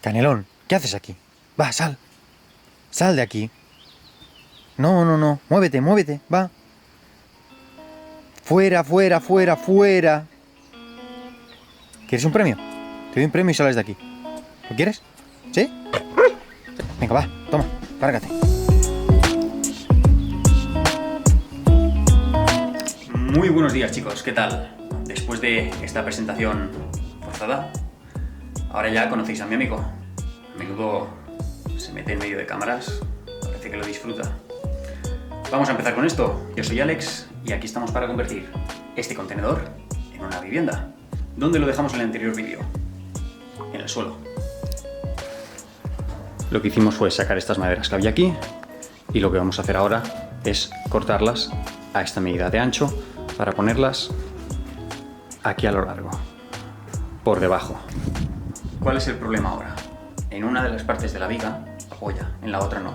Canelón, ¿qué haces aquí? Va, sal. Sal de aquí. No, no, no. Muévete, muévete. Va. Fuera, fuera, fuera, fuera. ¿Quieres un premio? Te doy un premio y sales de aquí. ¿Lo quieres? ¿Sí? Venga, va. Toma. Lárgate. Muy buenos días, chicos. ¿Qué tal? Después de esta presentación forzada, ahora ya conocéis a mi amigo. A menudo se mete en medio de cámaras, parece que lo disfruta. Vamos a empezar con esto. Yo soy Alex y aquí estamos para convertir este contenedor en una vivienda. ¿Dónde lo dejamos en el anterior vídeo? En el suelo. Lo que hicimos fue sacar estas maderas que había aquí y lo que vamos a hacer ahora es cortarlas a esta medida de ancho para ponerlas aquí a lo largo, por debajo. ¿Cuál es el problema ahora? En una de las partes de la viga apoya, en la otra no.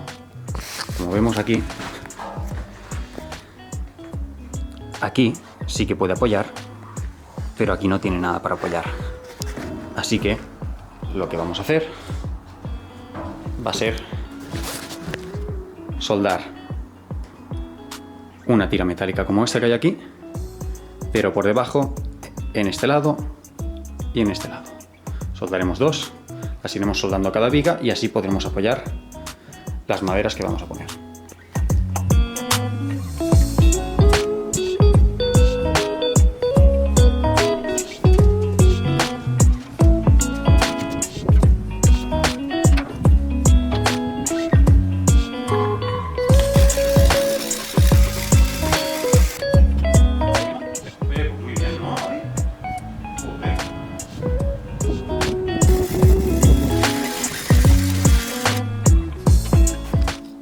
Como vemos aquí, aquí sí que puede apoyar, pero aquí no tiene nada para apoyar. Así que lo que vamos a hacer va a ser soldar una tira metálica como esta que hay aquí, pero por debajo, en este lado y en este lado. Soldaremos dos, las iremos soldando a cada viga y así podremos apoyar las maderas que vamos a poner.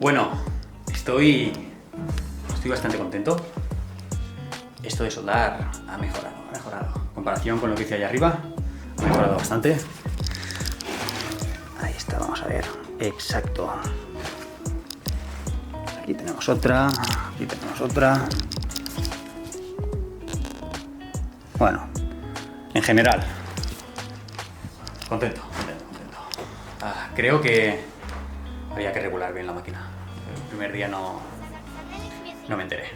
Bueno, estoy bastante contento. Esto de soldar ha mejorado. En comparación con lo que hice allá arriba, ha mejorado bastante. Ahí está, vamos a ver. Exacto. Aquí tenemos otra, aquí tenemos otra. Bueno, en general, contento. Creo que había que regular bien la máquina. El primer día no me enteré.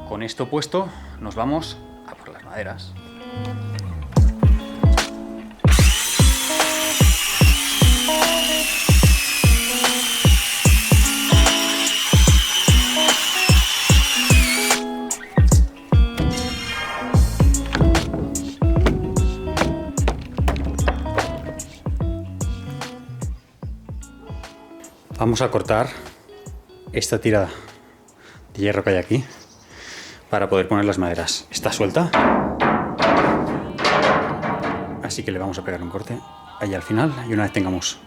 Con esto puesto, nos vamos a por las maderas. Vamos a cortar esta tira de hierro que hay aquí para poder poner las maderas. Está suelta, así que le vamos a pegar un corte ahí al final y una vez tengamos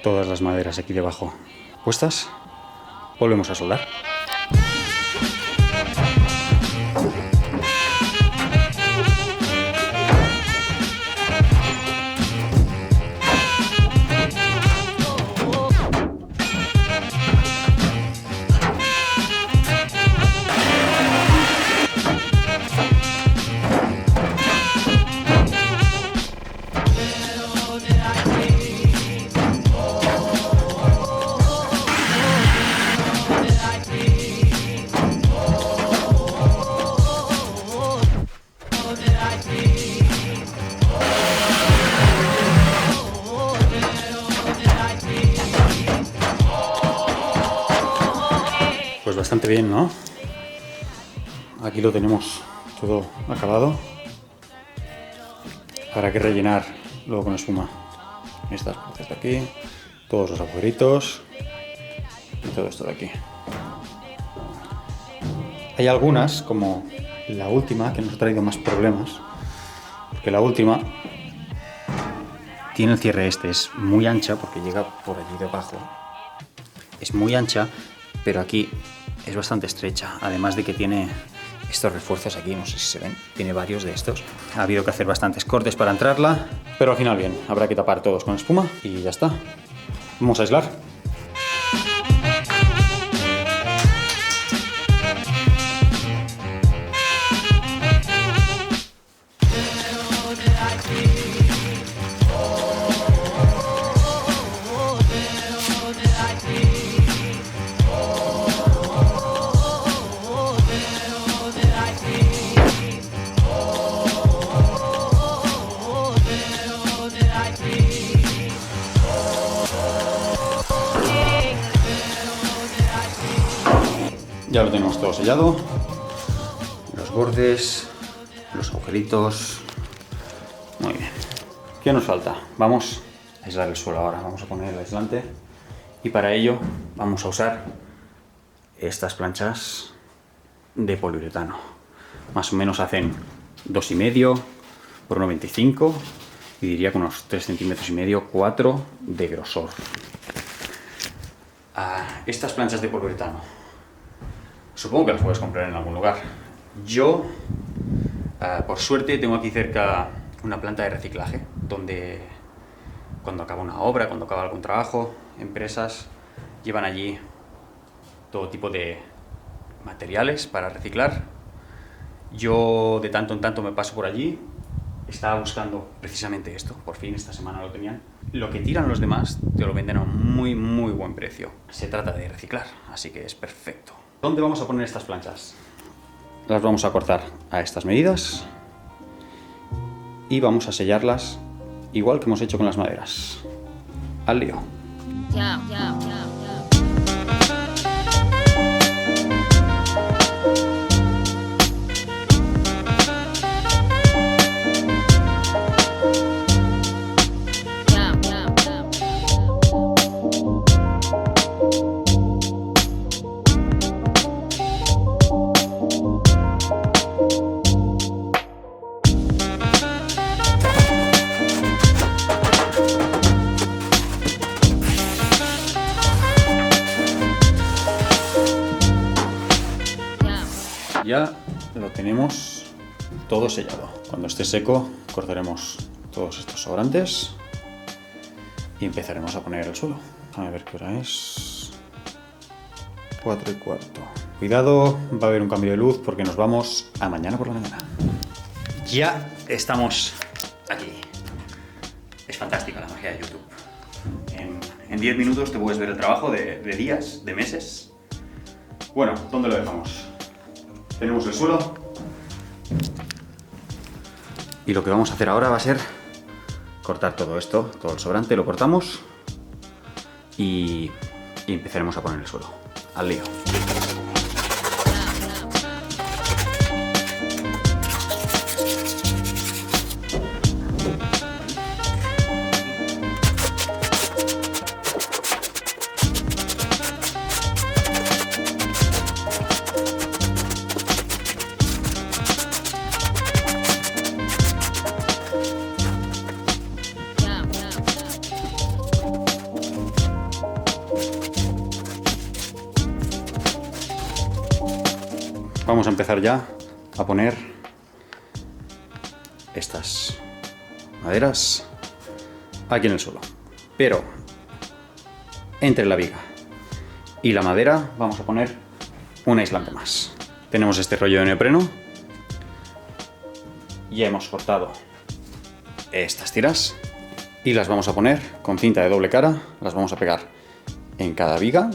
todas las maderas aquí debajo puestas, volvemos a soldar. Pues bastante bien, ¿no? Aquí lo tenemos todo acabado. Habrá que rellenar luego con espuma estas partes de aquí, todos los agujeritos y todo esto de aquí. Hay algunas, como la última, que nos ha traído más problemas, porque la última tiene el cierre este, es muy ancha porque llega por allí debajo. Es muy ancha, pero aquí es bastante estrecha, además de que tiene estos refuerzos aquí, no sé si se ven, tiene varios de estos. Ha habido que hacer bastantes cortes para entrarla, pero al final bien, habrá que tapar todos con espuma y ya está. Vamos a aislar. Ya lo tenemos todo sellado. Los bordes, los agujeritos. Muy bien. ¿Qué nos falta? Vamos a aislar el suelo ahora. Vamos a poner el aislante. Y para ello vamos a usar estas planchas de poliuretano. Más o menos hacen 2,5 por 1,25 y diría que unos 3,5 centímetros, 4 de grosor. Estas planchas de poliuretano, supongo que las puedes comprar en algún lugar. Yo, por suerte, tengo aquí cerca una planta de reciclaje, donde cuando acaba una obra, cuando acaba algún trabajo, empresas llevan allí todo tipo de materiales para reciclar. Yo de tanto en tanto me paso por allí. Estaba buscando precisamente esto, por fin esta semana lo tenían. Lo que tiran los demás te lo venden a un muy buen precio. Se trata de reciclar, así que es perfecto. ¿Dónde vamos a poner estas planchas? Las vamos a cortar a estas medidas y vamos a sellarlas igual que hemos hecho con las maderas. Al lío. Ya lo tenemos todo sellado. Cuando esté seco cortaremos todos estos sobrantes y empezaremos a poner el suelo. A ver qué hora es. 4:15. Cuidado, va a haber un cambio de luz porque nos vamos a mañana por la mañana. Ya estamos aquí. Es fantástica la magia de YouTube. En 10 minutos te puedes ver el trabajo de días, de meses. Bueno, ¿dónde lo dejamos? Tenemos el suelo y lo que vamos a hacer ahora va a ser cortar todo esto, todo el sobrante lo cortamos y empezaremos a poner el suelo. Al lío. Vamos a empezar ya a poner estas maderas aquí en el suelo, pero entre la viga y la madera vamos a poner un aislante más. Tenemos este rollo de neopreno, ya hemos cortado estas tiras y las vamos a poner con cinta de doble cara, las vamos a pegar en cada viga.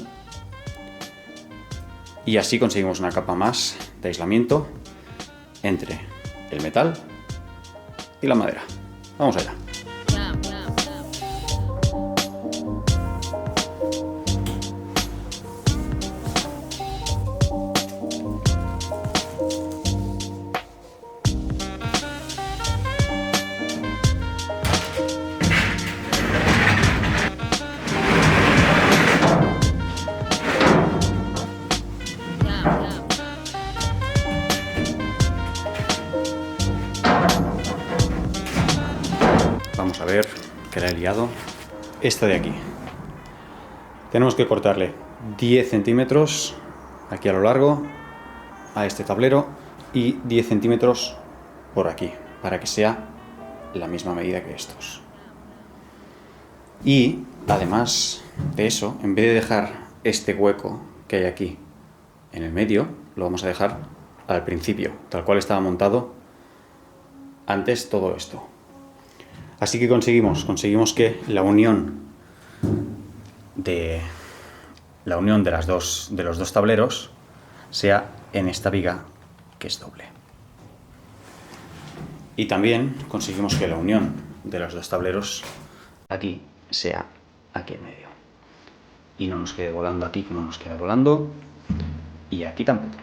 Y así conseguimos una capa más de aislamiento entre el metal y la madera. Vamos allá. Vamos a ver que la he liado. Esta de aquí. Tenemos que cortarle 10 centímetros aquí a lo largo a este tablero y 10 centímetros por aquí para que sea la misma medida que estos. Y además de eso, en vez de dejar este hueco que hay aquí en el medio, lo vamos a dejar al principio, tal cual estaba montado antes todo esto. Así que conseguimos que la unión de los dos tableros sea en esta viga que es doble. Y también conseguimos que la unión de los dos tableros aquí sea aquí en medio. Y no nos quede volando aquí como nos queda volando. Y aquí tampoco.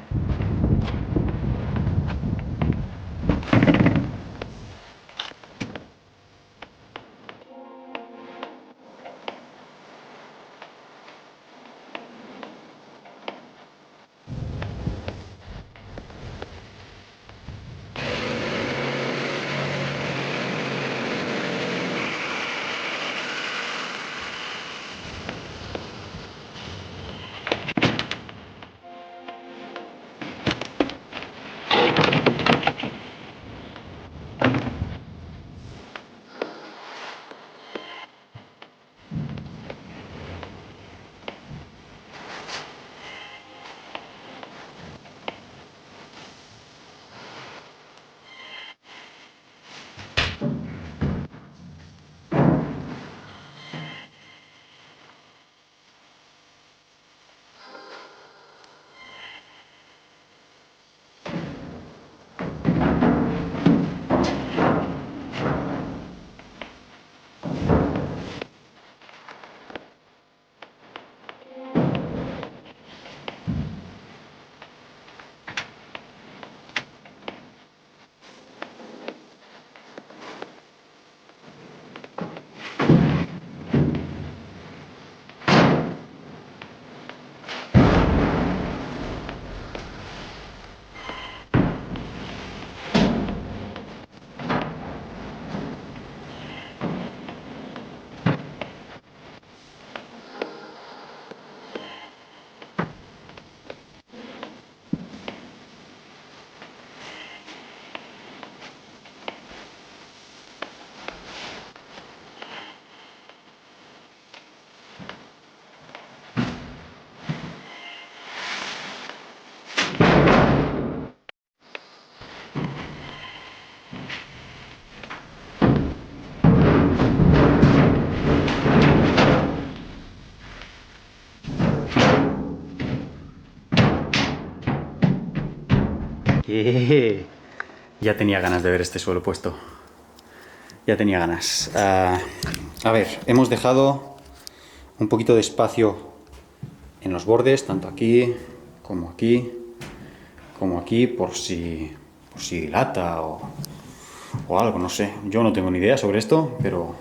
Ya tenía ganas de ver este suelo puesto. Ya tenía ganas. A ver, hemos dejado un poquito de espacio en los bordes, tanto aquí, como aquí, por si dilata o algo, no sé. Yo no tengo ni idea sobre esto, pero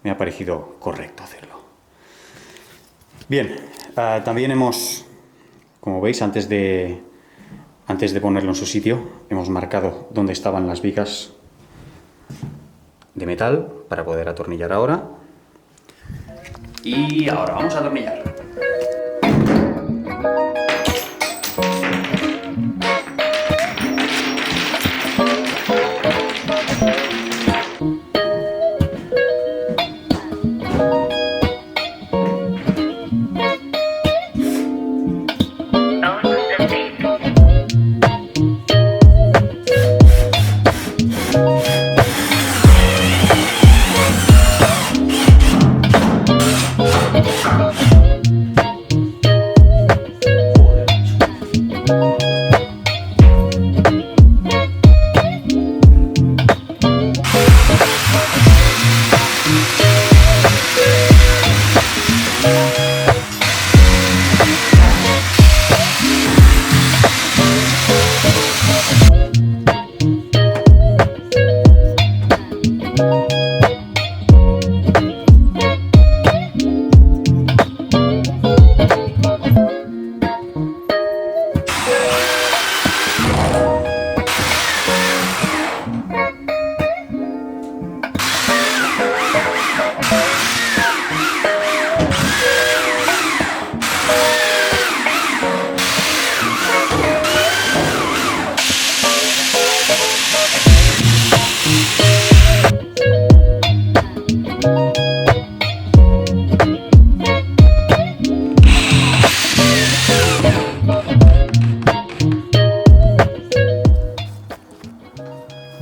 me ha parecido correcto hacerlo. Bien, también hemos, como veis, antes de ponerlo en su sitio, hemos marcado dónde estaban las vigas de metal para poder atornillar ahora. Y ahora vamos a atornillar.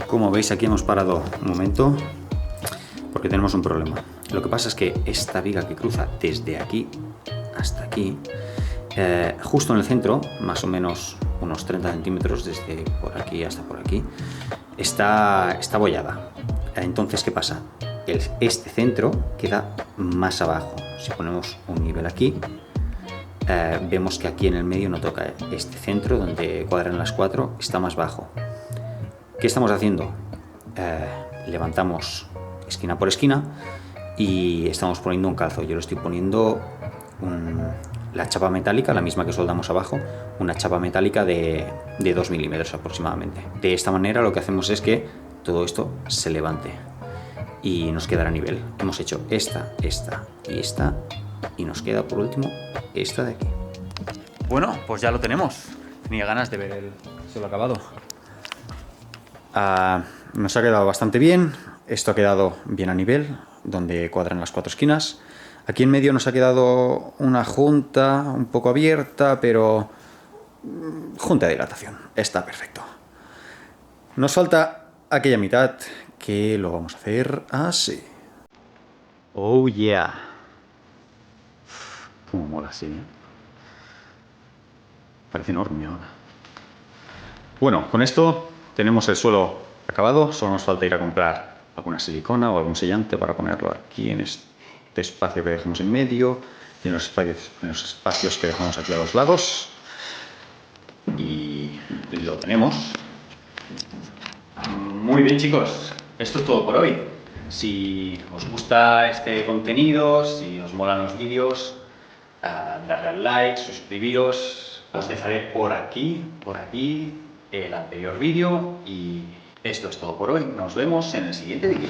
Como veis, aquí hemos parado un momento porque tenemos un problema. Lo que pasa es que esta viga que cruza desde aquí hasta aquí, justo en el centro, más o menos unos 30 centímetros desde por aquí hasta por aquí, está abollada. Entonces, ¿qué pasa? Este centro queda más abajo. Si ponemos un nivel aquí, vemos que aquí en el medio no toca. Este centro donde cuadran las 4 está más bajo. ¿Qué estamos haciendo? Levantamos esquina por esquina y estamos poniendo un calzo. Yo lo estoy poniendo la chapa metálica, la misma que soldamos abajo, una chapa metálica de 2 milímetros aproximadamente. De esta manera lo que hacemos es que todo esto se levante y nos quedará a nivel. Hemos hecho esta y esta y nos queda por último esta de aquí. Bueno, pues ya lo tenemos. Tenía ganas de ver el suelo acabado. Nos ha quedado bastante bien. Esto ha quedado bien a nivel, donde cuadran las 4 esquinas. Aquí en medio nos ha quedado una junta un poco abierta, pero junta de dilatación. Está perfecto. Nos falta aquella mitad, que lo vamos a hacer así. Oh yeah. Cómo mola así, ¿eh? Parece enorme ahora. Bueno, con esto tenemos el suelo acabado. Solo nos falta ir a comprar alguna silicona o algún sellante para ponerlo aquí en este espacio que dejamos en medio y en los espacios que dejamos aquí a los lados. Y lo tenemos. Muy bien, chicos, esto es todo por hoy. Si os gusta este contenido, si os molan los vídeos, darle al like, suscribiros. Os dejaré por aquí el anterior vídeo y esto es todo por hoy. Nos vemos en el siguiente vídeo.